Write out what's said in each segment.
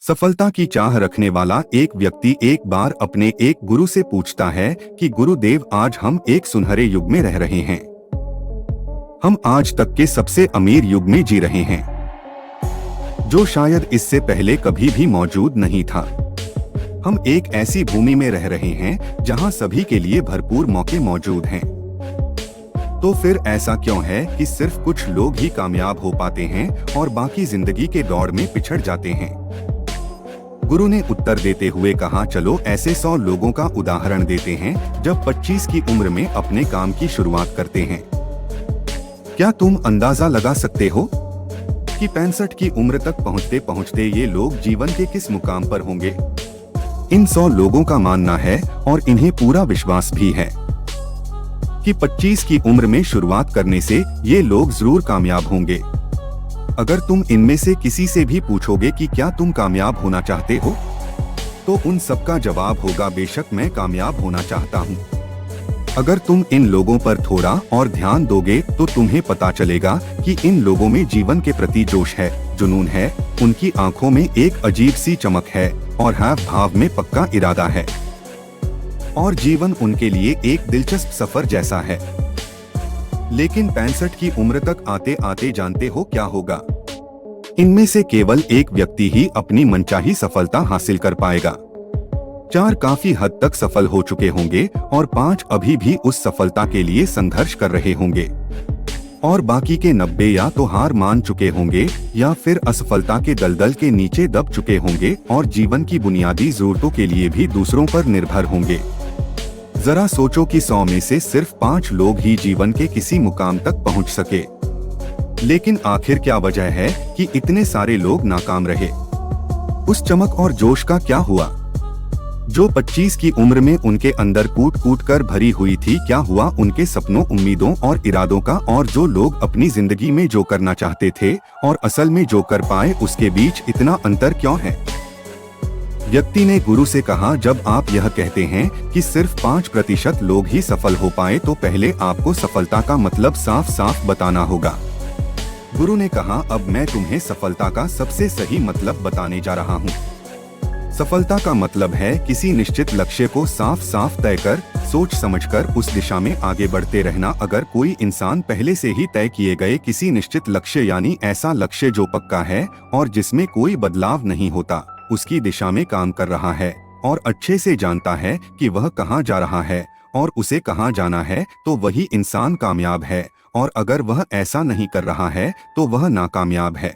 सफलता की चाह रखने वाला एक व्यक्ति एक बार अपने एक गुरु से पूछता है कि गुरुदेव, आज हम एक सुनहरे युग में रह रहे हैं। हम आज तक के सबसे अमीर युग में जी रहे हैं, जो शायद इससे पहले कभी भी मौजूद नहीं था। हम एक ऐसी भूमि में रह रहे हैं जहां सभी के लिए भरपूर मौके मौजूद हैं। तो फिर ऐसा क्यों है कि सिर्फ कुछ लोग ही कामयाब हो पाते हैं और बाकी जिंदगी के दौड़ में पिछड़ जाते हैं? गुरु ने उत्तर देते हुए कहा, चलो ऐसे 100 लोगों का उदाहरण देते हैं जब 25 की उम्र में अपने काम की शुरुआत करते हैं। क्या तुम अंदाजा लगा सकते हो कि 65 की उम्र तक पहुंचते पहुंचते ये लोग जीवन के किस मुकाम पर होंगे? इन 100 लोगों का मानना है, और इन्हें पूरा विश्वास भी है, कि 25 की उम्र में शुरुआत करने से ये लोग जरूर कामयाब होंगे। अगर तुम इनमें से किसी से भी पूछोगे कि क्या तुम कामयाब होना चाहते हो, तो उन सबका जवाब होगा, बेशक मैं कामयाब होना चाहता हूँ। अगर तुम इन लोगों पर थोड़ा और ध्यान दोगे तो तुम्हें पता चलेगा कि इन लोगों में जीवन के प्रति जोश है, जुनून है, उनकी आंखों में एक अजीब सी चमक है और हाव भाव में पक्का इरादा है, और जीवन उनके लिए एक दिलचस्प सफर जैसा है। लेकिन 65 की उम्र तक आते आते जानते हो क्या होगा? इनमें से केवल एक व्यक्ति ही अपनी मनचाही सफलता हासिल कर पाएगा। 4 काफी हद तक सफल हो चुके होंगे और 5 अभी भी उस सफलता के लिए संघर्ष कर रहे होंगे, और बाकी के 90 या तो हार मान चुके होंगे या फिर असफलता के दलदल के नीचे दब चुके होंगे और जीवन की बुनियादी जरूरतों के लिए भी दूसरों पर निर्भर होंगे। जरा सोचो कि 100 में से सिर्फ 5 लोग ही जीवन के किसी मुकाम तक पहुंच सके। लेकिन आखिर क्या वजह है कि इतने सारे लोग नाकाम रहे? उस चमक और जोश का क्या हुआ जो 25 की उम्र में उनके अंदर कूट कूट कर भरी हुई थी? क्या हुआ उनके सपनों, उम्मीदों और इरादों का? और जो लोग अपनी जिंदगी में जो करना चाहते थे और असल में जो कर पाए, उसके बीच इतना अंतर क्यों है? व्यक्ति ने गुरु से कहा, जब आप यह कहते हैं कि सिर्फ 5% लोग ही सफल हो पाए, तो पहले आपको सफलता का मतलब साफ साफ बताना होगा। गुरु ने कहा, अब मैं तुम्हें सफलता का सबसे सही मतलब बताने जा रहा हूँ। सफलता का मतलब है किसी निश्चित लक्ष्य को साफ साफ तय कर, सोच समझकर उस दिशा में आगे बढ़ते रहना। अगर कोई इंसान पहले से ही तय किए गए किसी निश्चित लक्ष्य, यानी ऐसा लक्ष्य जो पक्का है और जिसमें कोई बदलाव नहीं होता, उसकी दिशा में काम कर रहा है और अच्छे से जानता है कि वह कहाँ जा रहा है और उसे कहाँ जाना है, तो वही इंसान कामयाब है। और अगर वह ऐसा नहीं कर रहा है तो वह नाकामयाब है।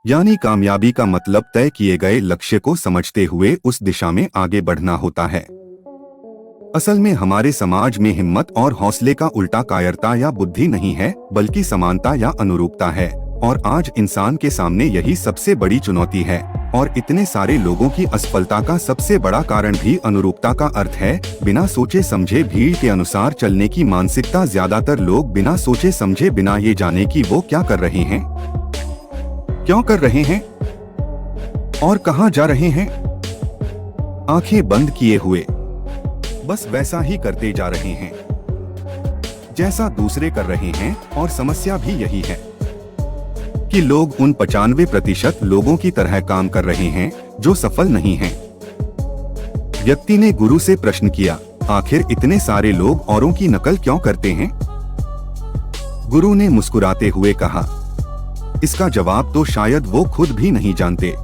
यानी कामयाबी का मतलब तय किए गए लक्ष्य को समझते हुए उस दिशा में आगे बढ़ना होता है। असल में हमारे समाज में हिम्मत और हौसले का उल्टा कायरता या बुद्धि नहीं है, बल्कि समानता या अनुरूपता है। और आज इंसान के सामने यही सबसे बड़ी चुनौती है। और इतने सारे लोगों की असफलता का सबसे बड़ा कारण भी अनुरूपता का अर्थ है, बिना सोचे समझे भीड़ के अनुसार चलने की मानसिकता। ज्यादातर लोग बिना सोचे समझे, बिना ये जाने कि वो क्या कर रहे हैं, क्यों कर रहे हैं और कहां जा रहे हैं, आंखें बंद किए हुए बस वैसा ही करते जा रहे हैं जैसा दूसरे कर रहे हैं। और समस्या भी यही है कि लोग उन 95% लोगों की तरह काम कर रहे हैं जो सफल नहीं हैं। व्यक्ति ने गुरु से प्रश्न किया, आखिर इतने सारे लोग औरों की नकल क्यों करते हैं? गुरु ने मुस्कुराते हुए कहा, इसका जवाब तो शायद वो खुद भी नहीं जानते।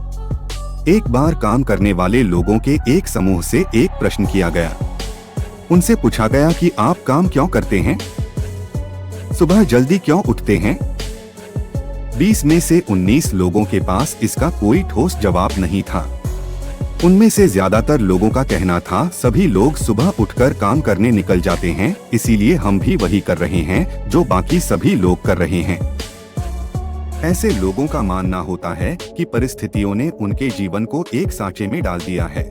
एक बार काम करने वाले लोगों के एक समूह से एक प्रश्न किया गया। उनसे पूछा गया कि आप काम क्यों करते हैं, सुबह जल्दी क्यों उठते हैं? 20 में से 19 लोगों के पास इसका कोई ठोस जवाब नहीं था। उनमें से ज्यादातर लोगों का कहना था, सभी लोग सुबह उठकर काम करने निकल जाते हैं, इसीलिए हम भी वही कर रहे हैं जो बाकी सभी लोग कर रहे हैं। ऐसे लोगों का मानना होता है कि परिस्थितियों ने उनके जीवन को एक सांचे में डाल दिया है।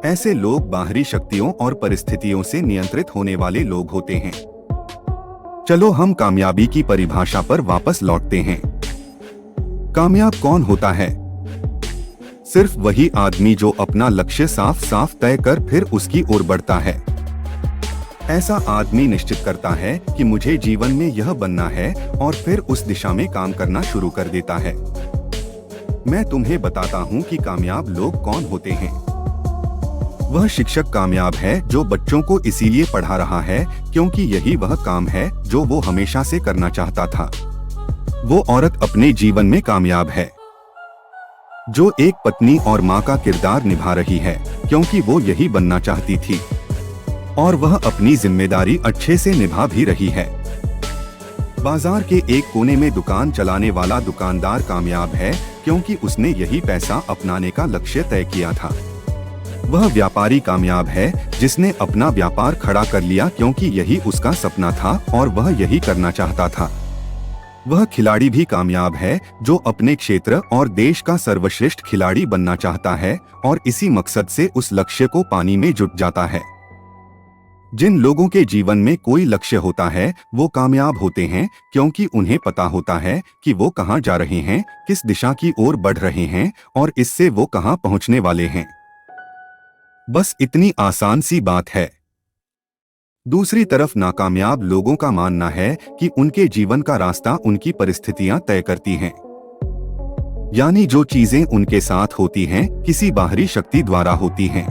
ऐसे लोग बाहरी शक्तियों और परिस्थितियों से नियंत्रित होने वाले लोग होते हैं। चलो हम कामयाबी की परिभाषा पर वापस लौटते हैं। कामयाब कौन होता है? सिर्फ वही आदमी जो अपना लक्ष्य साफ साफ तय कर फिर उसकी ओर बढ़ता है। ऐसा आदमी निश्चित करता है कि मुझे जीवन में यह बनना है और फिर उस दिशा में काम करना शुरू कर देता है। मैं तुम्हें बताता हूँ कि कामयाब लोग कौन होते हैं। वह शिक्षक कामयाब है जो बच्चों को इसीलिए पढ़ा रहा है क्योंकि यही वह काम है जो वो हमेशा से करना चाहता था। वो औरत अपने जीवन में कामयाब है जो एक पत्नी और माँ का किरदार निभा रही है क्योंकि वो यही बनना चाहती थी और वह अपनी जिम्मेदारी अच्छे से निभा भी रही है। बाजार के एक कोने में दुकान चलाने वाला दुकानदार कामयाब है क्योंकि उसने यही पैसा अपनाने का लक्ष्य तय किया था। वह व्यापारी कामयाब है जिसने अपना व्यापार खड़ा कर लिया क्योंकि यही उसका सपना था और वह यही करना चाहता था। वह खिलाड़ी भी कामयाब है जो अपने क्षेत्र और देश का सर्वश्रेष्ठ खिलाड़ी बनना चाहता है और इसी मकसद से उस लक्ष्य को पाने में जुट जाता है। जिन लोगों के जीवन में कोई लक्ष्य होता है वो कामयाब होते हैं क्योंकि उन्हें पता होता है कि वो कहाँ जा रहे हैं, किस दिशा की ओर बढ़ रहे हैं और इससे वो कहाँ पहुँचने वाले हैं। बस इतनी आसान सी बात है। दूसरी तरफ नाकामयाब लोगों का मानना है कि उनके जीवन का रास्ता उनकी परिस्थितियां तय करती हैं, यानी जो चीजें उनके साथ होती हैं किसी बाहरी शक्ति द्वारा होती हैं।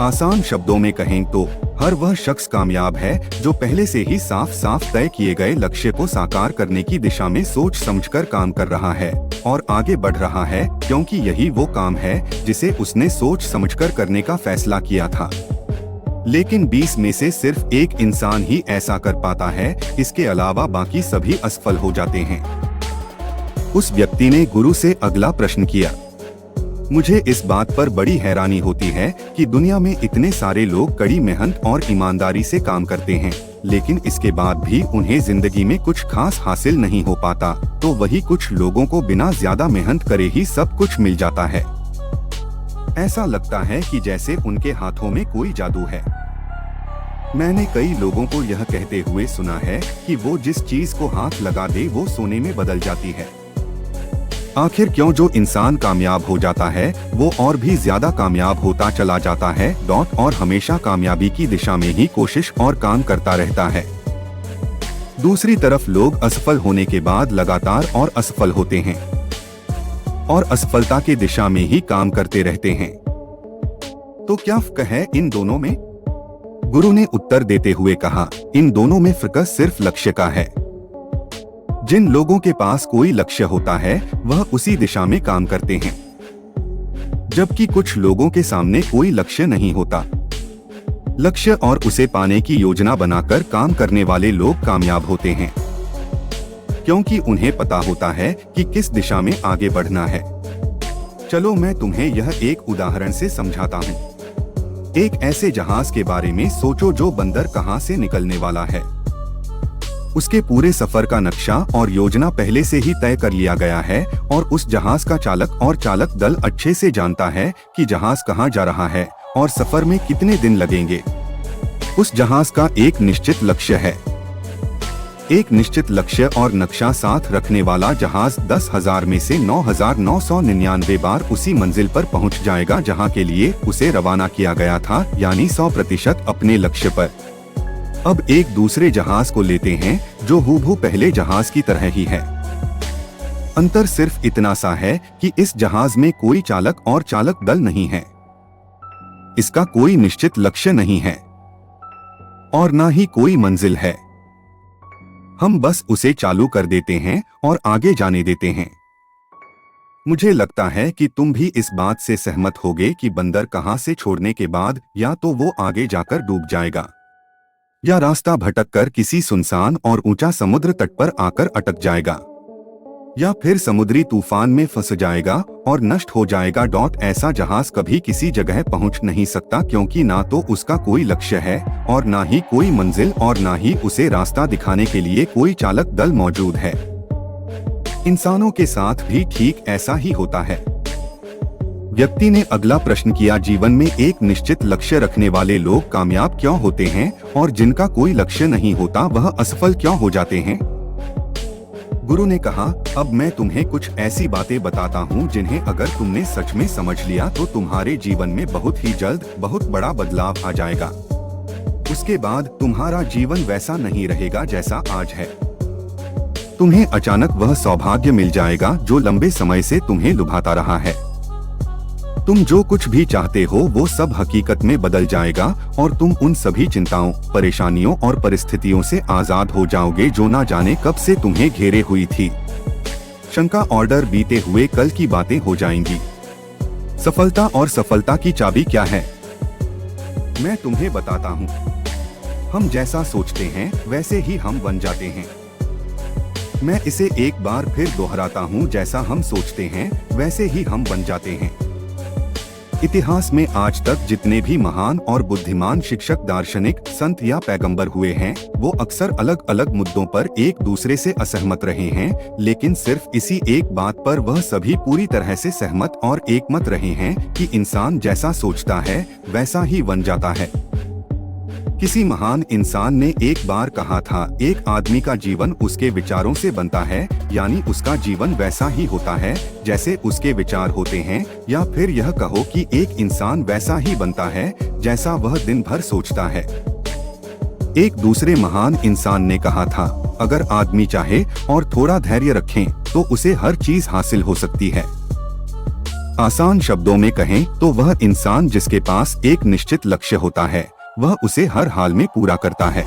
आसान शब्दों में कहें तो हर वह शख्स कामयाब है जो पहले से ही साफ साफ तय किए गए लक्ष्य को साकार करने की दिशा में सोच समझकर काम कर रहा है और आगे बढ़ रहा है क्योंकि यही वो काम है जिसे उसने सोच समझकर करने का फैसला किया था। लेकिन 20 में से सिर्फ एक इंसान ही ऐसा कर पाता है, इसके अलावा बाकी सभी असफल हो जाते हैं। उस व्यक्ति ने गुरु से अगला प्रश्न किया, मुझे इस बात पर बड़ी हैरानी होती है कि दुनिया में इतने सारे लोग कड़ी मेहनत और ईमानदारी से काम करते हैं, लेकिन इसके बाद भी उन्हें जिंदगी में कुछ खास हासिल नहीं हो पाता, तो वही कुछ लोगों को बिना ज्यादा मेहनत करे ही सब कुछ मिल जाता है। ऐसा लगता है कि जैसे उनके हाथों में कोई जादू है। मैंने कई लोगों को यह कहते हुए सुना है कि वो जिस चीज को हाथ लगा दे वो सोने में बदल जाती है। आखिर क्यों जो इंसान कामयाब हो जाता है वो और भी ज्यादा कामयाब होता चला जाता है और हमेशा कामयाबी की दिशा में ही कोशिश और काम करता रहता है। दूसरी तरफ लोग असफल होने के बाद लगातार और असफल होते हैं और असफलता की दिशा में ही काम करते रहते हैं। तो क्या फर्क है इन दोनों में? गुरु ने उत्तर देते हुए कहा, इन दोनों में फर्क सिर्फ लक्ष्य का है। जिन लोगों के पास कोई लक्ष्य होता है वह उसी दिशा में काम करते हैं, जबकि कुछ लोगों के सामने कोई लक्ष्य नहीं होता। लक्ष्य और उसे पाने की योजना बनाकर काम करने वाले लोग कामयाब होते हैं, क्योंकि उन्हें पता होता है कि किस दिशा में आगे बढ़ना है। चलो मैं तुम्हें यह एक उदाहरण से समझाता हूँ। एक ऐसे जहाज के बारे में सोचो जो बंदर कहाँ से निकलने वाला है। उसके पूरे सफर का नक्शा और योजना पहले से ही तय कर लिया गया है और उस जहाज का चालक और चालक दल अच्छे से जानता है कि जहाज कहाँ जा रहा है और सफर में कितने दिन लगेंगे। उस जहाज का एक निश्चित लक्ष्य है। एक निश्चित लक्ष्य और नक्शा साथ रखने वाला जहाज 10,000 में से 9,999 बार उसी मंजिल पर पहुंच जाएगा जहां के लिए उसे रवाना किया गया था, यानी 100% अपने लक्ष्य पर। अब एक दूसरे जहाज को लेते हैं जो हूबहू पहले जहाज की तरह ही है। अंतर सिर्फ इतना सा है कि इस जहाज में कोई चालक और चालक दल नहीं है। इसका कोई निश्चित लक्ष्य नहीं है और ना ही कोई मंजिल है। हम बस उसे चालू कर देते हैं और आगे जाने देते हैं। मुझे लगता है कि तुम भी इस बात से सहमत होगे कि बंदर कहां से छोड़ने के बाद या तो वो आगे जाकर डूब जाएगा या रास्ता भटककर किसी सुनसान और ऊंचा समुद्र तट पर आकर अटक जाएगा या फिर समुद्री तूफान में फंस जाएगा और नष्ट हो जाएगा। ऐसा जहाज कभी किसी जगह पहुंच नहीं सकता क्योंकि ना तो उसका कोई लक्ष्य है और ना ही कोई मंजिल और ना ही उसे रास्ता दिखाने के लिए कोई चालक दल मौजूद है। इंसानों के साथ भी ठीक ऐसा ही होता है। व्यक्ति ने अगला प्रश्न किया, जीवन में एक निश्चित लक्ष्य रखने वाले लोग कामयाब क्यों होते हैं और जिनका कोई लक्ष्य नहीं होता वह असफल क्यों हो जाते हैं? गुरु ने कहा, अब मैं तुम्हें कुछ ऐसी बातें बताता हूँ जिन्हें अगर तुमने सच में समझ लिया तो तुम्हारे जीवन में बहुत ही जल्द बहुत बड़ा बदलाव आ जाएगा। उसके बाद तुम्हारा जीवन वैसा नहीं रहेगा जैसा आज है। तुम्हें अचानक वह सौभाग्य मिल जाएगा जो लंबे समय से तुम्हें लुभाता रहा है। तुम जो कुछ भी चाहते हो वो सब हकीकत में बदल जाएगा और तुम उन सभी चिंताओं, परेशानियों और परिस्थितियों से आजाद हो जाओगे जो ना जाने कब से तुम्हें घेरे हुई थी। शंका ऑर्डर बीते हुए कल की बातें हो जाएंगी। सफलता और सफलता की चाबी क्या है? मैं तुम्हें बताता हूँ। हम जैसा सोचते हैं वैसे ही हम बन जाते हैं। मैं इसे एक बार फिर दोहराता हूँ, जैसा हम सोचते हैं वैसे ही हम बन जाते हैं। इतिहास में आज तक जितने भी महान और बुद्धिमान शिक्षक, दार्शनिक, संत या पैगंबर हुए हैं वो अक्सर अलग अलग मुद्दों पर एक दूसरे से असहमत रहे हैं, लेकिन सिर्फ इसी एक बात पर वह सभी पूरी तरह से सहमत और एकमत रहे हैं कि इंसान जैसा सोचता है वैसा ही बन जाता है। किसी महान इंसान ने एक बार कहा था, एक आदमी का जीवन उसके विचारों से बनता है, यानी उसका जीवन वैसा ही होता है जैसे उसके विचार होते हैं, या फिर यह कहो कि एक इंसान वैसा ही बनता है जैसा वह दिन भर सोचता है। एक दूसरे महान इंसान ने कहा था, अगर आदमी चाहे और थोड़ा धैर्य रखें तो उसे हर चीज हासिल हो सकती है। आसान शब्दों में कहें तो वह इंसान जिसके पास एक निश्चित लक्ष्य होता है वह उसे हर हाल में पूरा करता है,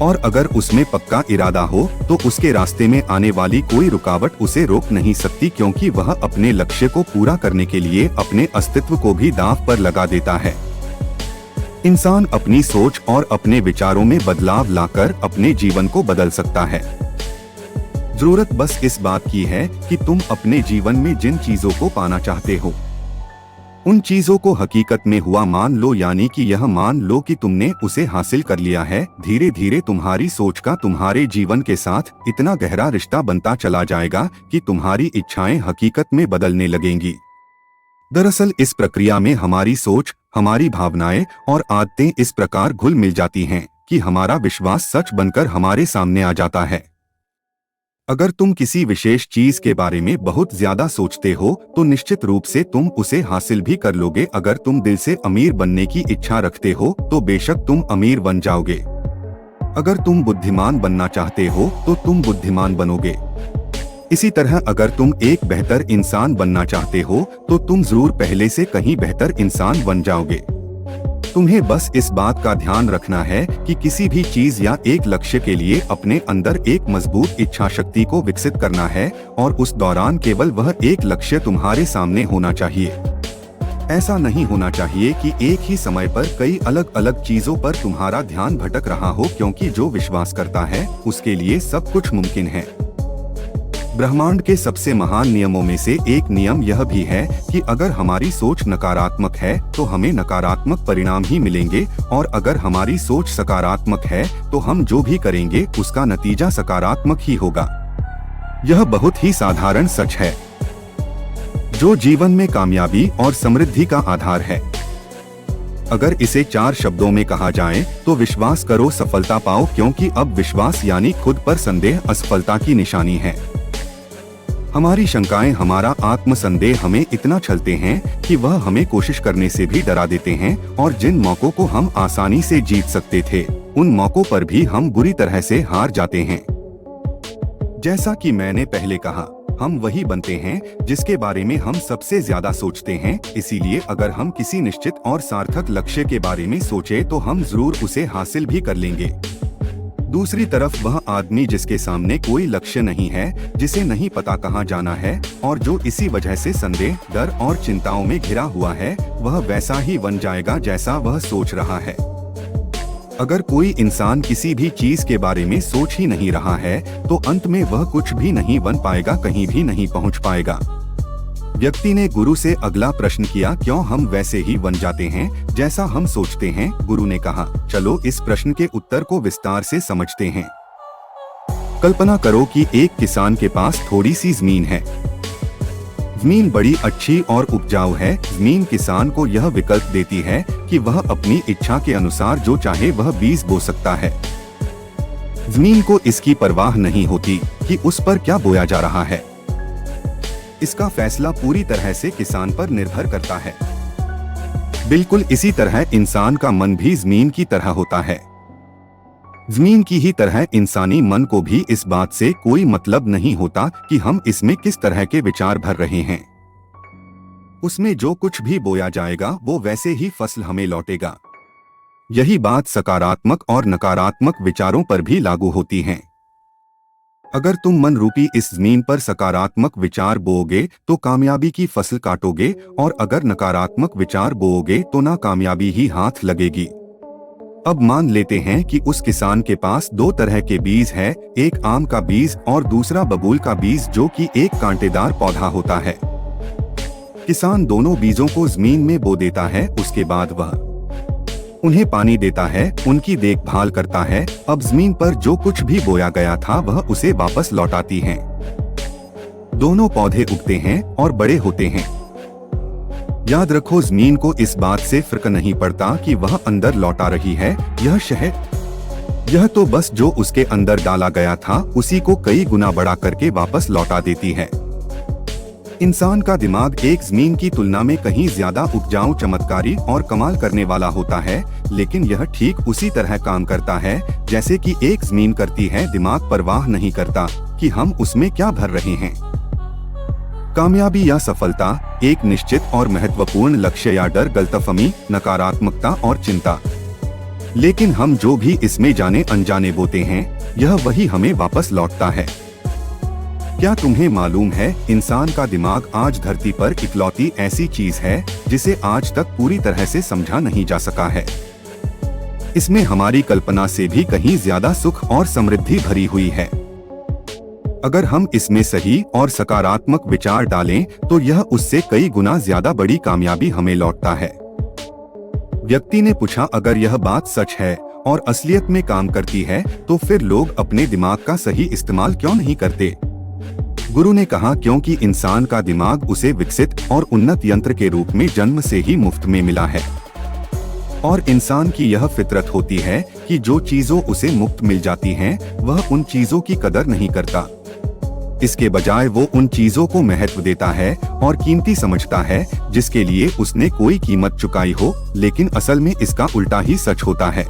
और अगर उसमें पक्का इरादा हो तो उसके रास्ते में आने वाली कोई रुकावट उसे रोक नहीं सकती, क्योंकि वह अपने लक्ष्य को पूरा करने के लिए अपने अस्तित्व को भी दांव पर लगा देता है। इंसान अपनी सोच और अपने विचारों में बदलाव लाकर अपने जीवन को बदल सकता है। जरूरत बस इस बात की है कि तुम अपने जीवन में जिन चीजों को पाना चाहते हो उन चीजों को हकीकत में हुआ मान लो, यानी कि यह मान लो कि तुमने उसे हासिल कर लिया है। धीरे धीरे तुम्हारी सोच का तुम्हारे जीवन के साथ इतना गहरा रिश्ता बनता चला जाएगा कि तुम्हारी इच्छाएं हकीकत में बदलने लगेंगी। दरअसल इस प्रक्रिया में हमारी सोच, हमारी भावनाएं और आदतें इस प्रकार घुल मिल जाती हैं कि हमारा विश्वास सच बनकर हमारे सामने आ जाता है। अगर तुम किसी विशेष चीज के बारे में बहुत ज्यादा सोचते हो तो निश्चित रूप से तुम उसे हासिल भी कर लोगे। अगर तुम दिल से अमीर बनने की इच्छा रखते हो तो बेशक तुम अमीर बन जाओगे। अगर तुम बुद्धिमान बनना चाहते हो तो तुम बुद्धिमान बनोगे। इसी तरह अगर तुम एक बेहतर इंसान बनना चाहते हो तो तुम जरूर पहले से कहीं बेहतर इंसान बन जाओगे। तुम्हें बस इस बात का ध्यान रखना है कि किसी भी चीज या एक लक्ष्य के लिए अपने अंदर एक मजबूत इच्छा शक्ति को विकसित करना है, और उस दौरान केवल वह एक लक्ष्य तुम्हारे सामने होना चाहिए। ऐसा नहीं होना चाहिए कि एक ही समय पर कई अलग अलग चीजों पर तुम्हारा ध्यान भटक रहा हो, क्योंकि जो विश्वास करता है उसके लिए सब कुछ मुमकिन है। ब्रह्मांड के सबसे महान नियमों में से एक नियम यह भी है कि अगर हमारी सोच नकारात्मक है तो हमें नकारात्मक परिणाम ही मिलेंगे, और अगर हमारी सोच सकारात्मक है तो हम जो भी करेंगे उसका नतीजा सकारात्मक ही होगा। यह बहुत ही साधारण सच है जो जीवन में कामयाबी और समृद्धि का आधार है। अगर इसे 4 शब्दों में कहा जाए तो विश्वास करो, सफलता पाओ, क्योंकि अब विश्वास यानी खुद पर संदेह असफलता की निशानी है। हमारी शंकाएं, हमारा आत्मसंदेह हमें इतना छलते हैं कि वह हमें कोशिश करने से भी डरा देते हैं, और जिन मौकों को हम आसानी से जीत सकते थे उन मौकों पर भी हम बुरी तरह से हार जाते हैं। जैसा कि मैंने पहले कहा, हम वही बनते हैं जिसके बारे में हम सबसे ज्यादा सोचते हैं। इसीलिए अगर हम किसी निश्चित और सार्थक लक्ष्य के बारे में सोचे तो हम जरूर उसे हासिल भी कर लेंगे। दूसरी तरफ वह आदमी जिसके सामने कोई लक्ष्य नहीं है, जिसे नहीं पता कहाँ जाना है, और जो इसी वजह से संदेह, डर और चिंताओं में घिरा हुआ है, वह वैसा ही बन जाएगा जैसा वह सोच रहा है। अगर कोई इंसान किसी भी चीज के बारे में सोच ही नहीं रहा है तो अंत में वह कुछ भी नहीं बन पाएगा, कहीं भी नहीं पहुंच पाएगा। व्यक्ति ने गुरु से अगला प्रश्न किया, क्यों हम वैसे ही बन जाते हैं जैसा हम सोचते हैं? गुरु ने कहा, चलो इस प्रश्न के उत्तर को विस्तार से समझते हैं। कल्पना करो कि एक किसान के पास थोड़ी सी जमीन है। जमीन बड़ी अच्छी और उपजाऊ है। जमीन किसान को यह विकल्प देती है कि वह अपनी इच्छा के अनुसार जो चाहे वह बीज बो सकता है। जमीन को इसकी परवाह नहीं होती कि उस पर क्या बोया जा रहा है। इसका फैसला पूरी तरह से किसान पर निर्भर करता है। बिल्कुल इसी तरह इंसान का मन भी जमीन की तरह होता है। जमीन की ही तरह इंसानी मन को भी इस बात से कोई मतलब नहीं होता कि हम इसमें किस तरह के विचार भर रहे हैं। उसमें जो कुछ भी बोया जाएगा वो वैसे ही फसल हमें लौटेगा। यही बात सकारात्मक और नकारात्मक विचारों पर भी लागू होती है। अगर तुम मन रूपी इस जमीन पर सकारात्मक विचार बोओगे तो कामयाबी की फसल काटोगे, और अगर नकारात्मक विचार बोओगे तो नाकामयाबी ही हाथ लगेगी। अब मान लेते हैं कि उस किसान के पास दो तरह के बीज है, एक आम का बीज और दूसरा बबूल का बीज, जो कि एक कांटेदार पौधा होता है। किसान दोनों बीजों को जमीन में बो देता है, उसके बाद वह उन्हें पानी देता है, उनकी देखभाल करता है। अब जमीन पर जो कुछ भी बोया गया था वह उसे वापस लौटाती है। दोनों पौधे उगते हैं और बड़े होते हैं। याद रखो, जमीन को इस बात से फर्क नहीं पड़ता कि वह अंदर लौटा रही है यह शहद। यह तो बस जो उसके अंदर डाला गया था उसी को कई गुना बड़ा करके वापस लौटा देती है। इंसान का दिमाग एक जमीन की तुलना में कहीं ज्यादा उपजाऊ, चमत्कारी और कमाल करने वाला होता है, लेकिन यह ठीक उसी तरह काम करता है जैसे कि एक जमीन करती है। दिमाग परवाह नहीं करता कि हम उसमें क्या भर रहे हैं। कामयाबी या सफलता, एक निश्चित और महत्वपूर्ण लक्ष्य या डर, गलतफहमी, नकारात्मकता और चिंता। लेकिन हम जो भी इसमें जाने अनजाने बोते हैं यह वही हमें वापस लौटता है। क्या तुम्हें मालूम है, इंसान का दिमाग आज धरती पर इकलौती ऐसी चीज है जिसे आज तक पूरी तरह से समझा नहीं जा सका है। इसमें हमारी कल्पना से भी कहीं ज्यादा सुख और समृद्धि भरी हुई है। अगर हम इसमें सही और सकारात्मक विचार डालें तो यह उससे कई गुना ज्यादा बड़ी कामयाबी हमें लौटता है। व्यक्ति ने पूछा, अगर यह बात सच है और असलियत में काम करती है तो फिर लोग अपने दिमाग का सही इस्तेमाल क्यों नहीं करते? गुरु ने कहा, क्योंकि इंसान का दिमाग उसे विकसित और उन्नत यंत्र के रूप में जन्म से ही मुफ्त में मिला है, और इंसान की यह फितरत होती है कि जो चीजों उसे मुफ्त मिल जाती हैं, वह उन चीजों की कदर नहीं करता। इसके बजाय वो उन चीजों को महत्व देता है और कीमती समझता है जिसके लिए उसने कोई कीमत चुकाई हो, लेकिन असल में इसका उल्टा ही सच होता है।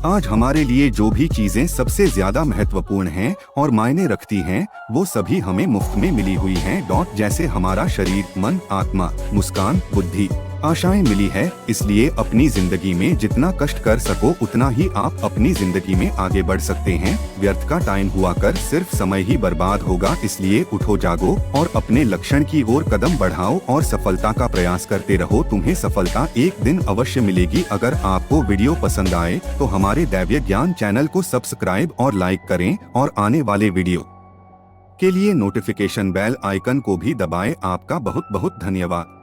आज हमारे लिए जो भी चीजें सबसे ज्यादा महत्वपूर्ण हैं और मायने रखती हैं, वो सभी हमें मुफ्त में मिली हुई हैं। जैसे हमारा शरीर, मन, आत्मा, मुस्कान, बुद्धि, आशाएं मिली है। इसलिए अपनी जिंदगी में जितना कष्ट कर सको उतना ही आप अपनी जिंदगी में आगे बढ़ सकते हैं। व्यर्थ का टाइम हुआ कर सिर्फ समय ही बर्बाद होगा। इसलिए उठो, जागो और अपने लक्ष्य की ओर कदम बढ़ाओ और सफलता का प्रयास करते रहो। तुम्हें सफलता एक दिन अवश्य मिलेगी। अगर आपको वीडियो पसंद आए तो हमारे दैवीय ज्ञान चैनल को सब्सक्राइब और लाइक करें, और आने वाले वीडियो के लिए नोटिफिकेशन बेल आइकन को भी दबाएं। आपका बहुत बहुत धन्यवाद।